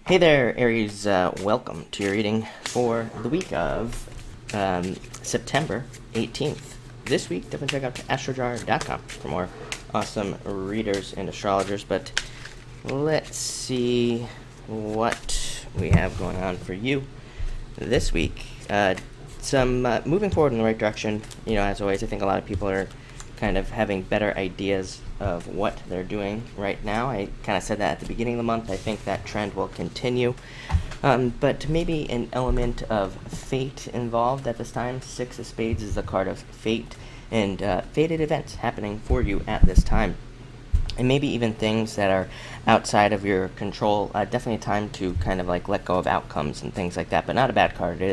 Hey there, Aries. Welcome to your reading for the week of September 18th. This week, definitely check out astrojar.com for more awesome readers and astrologers. But let's see what we have going on for you this week. Some moving forward in the right direction. As always, I think a lot of people are kind of having better ideas of what they're doing right now. I kind of said that at the beginning of the month. I think that trend will continue. But maybe an element of fate involved at this time. Six of Spades is the card of fate and fated events happening for you at this time. And maybe even things that are outside of your control. Definitely a time to kind of like let go of outcomes and things like that. But not a bad card. It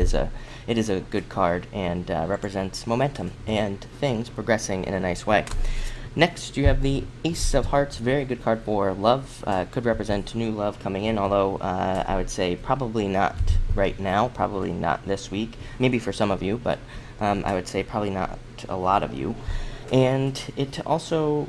is a good card and represents momentum and things progressing in a nice way. Next, you have the Ace of Hearts, very good card for love. Could represent new love coming in, although I would say probably not right now, probably not this week. Maybe for some of you, but I would say probably not a lot of you. And it also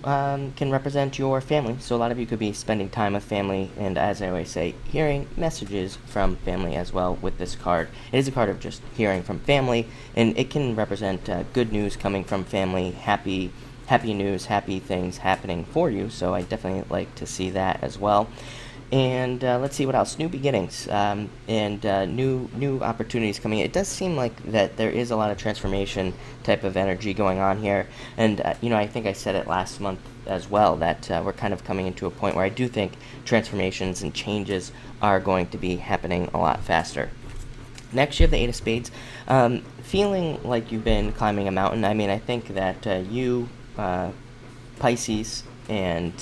can represent your family, so a lot of you could be spending time with family, and as I always say, hearing messages from family as well with this card. It is a card of just hearing from family, and it can represent good news coming from family, happy news, happy things happening for you, so I definitely like to see that as well. And let's see what else. New beginnings and new opportunities coming in. It does seem like that there is a lot of transformation type of energy going on here. And, I think I said it last month as well, that we're kind of coming into a point where I do think transformations and changes are going to be happening a lot faster. Next, you have the Eight of Spades. Feeling like you've been climbing a mountain. I mean, I think that you, Pisces, and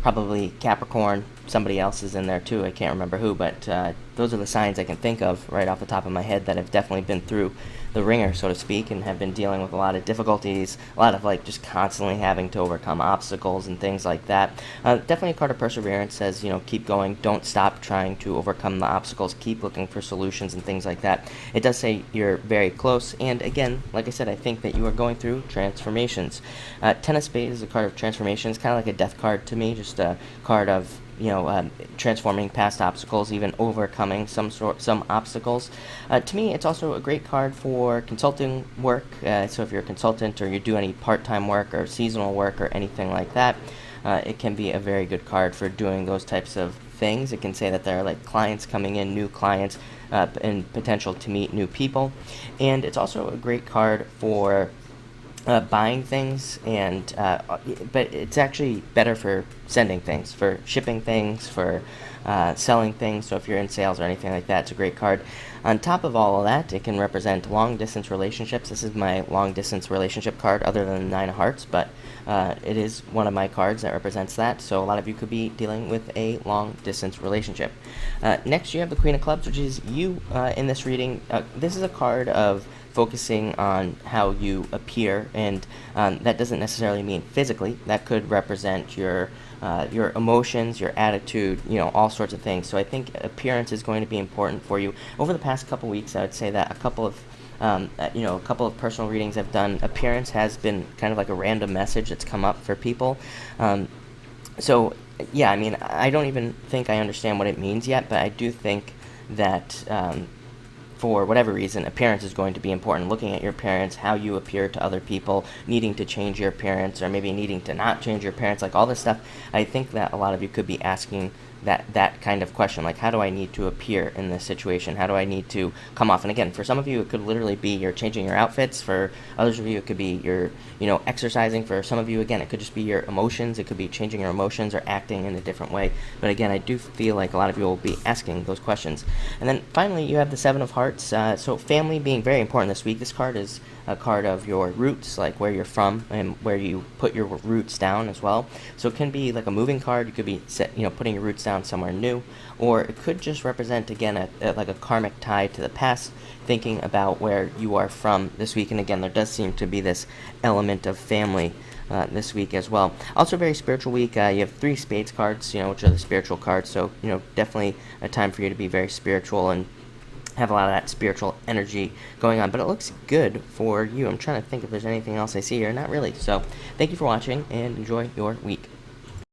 probably Capricorn, somebody else is in there too, I can't remember who, but those are the signs I can think of right off the top of my head that have definitely been through the ringer, so to speak, and have been dealing with a lot of difficulties, a lot of like just constantly having to overcome obstacles and things like that. Definitely a card of perseverance. Says, keep going, don't stop trying to overcome the obstacles, keep looking for solutions and things like that. It does say you're very close, and again, like I said, I think that you are going through transformations. Ten of Spades is a card of transformations, kind of like a death card to me, just a card of transforming past obstacles, even overcoming some obstacles. To me, it's also a great card for consulting work. So if you're a consultant or you do any part-time work or seasonal work or anything like that, it can be a very good card for doing those types of things. It can say that there are like clients coming in, new clients, and potential to meet new people. And it's also a great card for buying things, and but it's actually better for sending things, for shipping things, for selling things. So if you're in sales or anything like that, it's a great card. On top of all of that, it can represent long distance relationships. This is my long distance relationship card, other than the Nine of Hearts, but it is one of my cards that represents that. So a lot of you could be dealing with a long distance relationship. Next, you have the Queen of Clubs, which is you in this reading. This is a card of focusing on how you appear, and that doesn't necessarily mean physically. That could represent your emotions, your attitude, all sorts of things. So I think appearance is going to be important for you. Over the past couple weeks, I would say that a couple of personal readings I've done, appearance has been kind of like a random message that's come up for people. So yeah, I mean, I don't even think I understand what it means yet, but I do think that for whatever reason, appearance is going to be important. Looking at your appearance, how you appear to other people, needing to change your appearance, or maybe needing to not change your appearance, like all this stuff. I think that a lot of you could be asking that kind of question, like, how do I need to appear in this situation? How do I need to come off? And again, for some of you, it could literally be you're changing your outfits. For others of you, it could be you're, exercising. For some of you, again, it could just be your emotions. It could be changing your emotions or acting in a different way. But again, I do feel like a lot of you will be asking those questions. And then finally, you have the Seven of Hearts. So family being very important this week. This card is a card of your roots, like where you're from and where you put your roots down as well. So it can be like a moving card. You could be putting your roots down somewhere new, or it could just represent, again, like a karmic tie to the past, thinking about where you are from this week. And again, there does seem to be this element of family this week as well. Also a very spiritual week. You have three spades cards, which are the spiritual cards. So, definitely a time for you to be very spiritual and have a lot of that spiritual energy going on. But it looks good for you. I'm trying to think if there's anything else I see here. Not really. So thank you for watching and enjoy your week.